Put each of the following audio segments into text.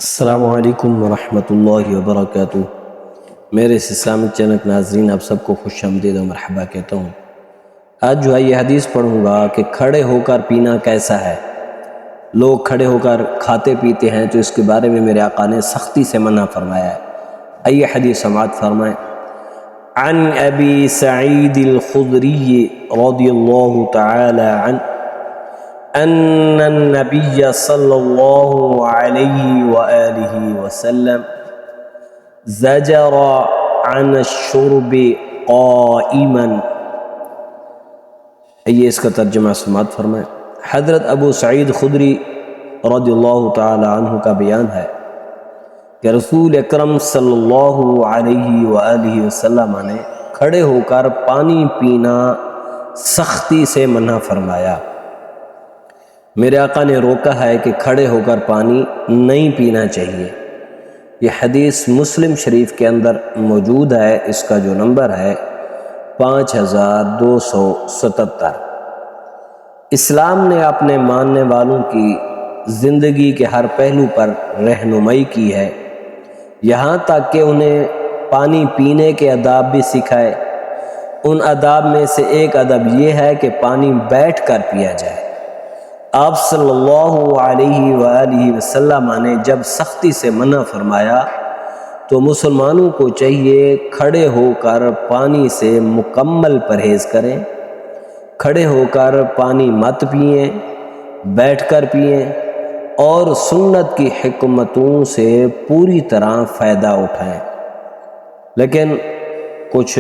السلام علیکم ورحمۃ اللہ وبرکاتہ۔ میرے اس اسلامک چینل کے ناظرین، آپ سب کو خوش آمدید و مرحبا کہتا ہوں۔ آج جو ہے یہ حدیث پڑھوں گا کہ کھڑے ہو کر پینا کیسا ہے۔ لوگ کھڑے ہو کر کھاتے پیتے ہیں تو اس کے بارے میں میرے آقا نے سختی سے منع فرمایا ہے۔ آئیے حدیث سماعت فرمائیں۔ عن ابی سعید الخدری رضی اللہ تعالی عنہ ان النبی صلی اللہ علیہ وآلہ وسلم زجر عن الشرب قائما۔ آئیے اس کا ترجمہ سماعت فرمائیں۔ حضرت ابو سعید خدری رضی اللہ تعالی عنہ کا بیان ہے کہ رسول اکرم صلی اللہ علیہ وآلہ وسلم نے کھڑے ہو کر پانی پینا سختی سے منع فرمایا۔ میرے آقا نے روکا ہے کہ کھڑے ہو کر پانی نہیں پینا چاہیے۔ یہ حدیث مسلم شریف کے اندر موجود ہے، اس کا جو نمبر ہے 5277۔ اسلام نے اپنے ماننے والوں کی زندگی کے ہر پہلو پر رہنمائی کی ہے، یہاں تک کہ انہیں پانی پینے کے آداب بھی سکھائے۔ ان آداب میں سے ایک ادب یہ ہے کہ پانی بیٹھ کر پیا جائے۔ آپ صلی اللہ علیہ وآلہ وسلم نے جب سختی سے منع فرمایا تو مسلمانوں کو چاہیے کھڑے ہو کر پانی سے مکمل پرہیز کریں۔ کھڑے ہو کر پانی مت پئیں، بیٹھ کر پئیں اور سنت کی حکمتوں سے پوری طرح فائدہ اٹھائیں۔ لیکن کچھ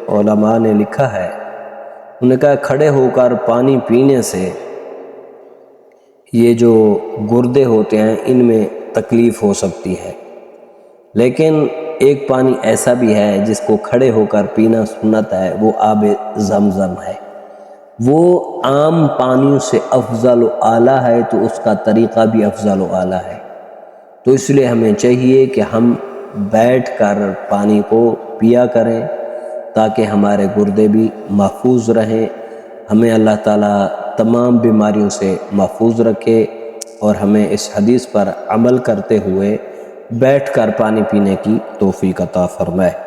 علماء نے لکھا ہے، انہوں نے کہا کھڑے ہو کر پانی پینے سے یہ جو گردے ہوتے ہیں ان میں تکلیف ہو سکتی ہے، لیکن ایک پانی ایسا بھی ہے جس کو کھڑے ہو کر پینا سنت ہے، وہ آب زمزم ہے۔ وہ عام پانیوں سے افضل و اعلیٰ ہے، تو اس کا طریقہ بھی افضل و اعلیٰ ہے۔ تو اس لیے ہمیں چاہیے کہ ہم بیٹھ کر پانی کو پیا کریں تاکہ ہمارے گردے بھی محفوظ رہیں، ہمیں اللہ تعالیٰ تمام بیماریوں سے محفوظ رکھے اور ہمیں اس حدیث پر عمل کرتے ہوئے بیٹھ کر پانی پینے کی توفیق عطا فرمائے۔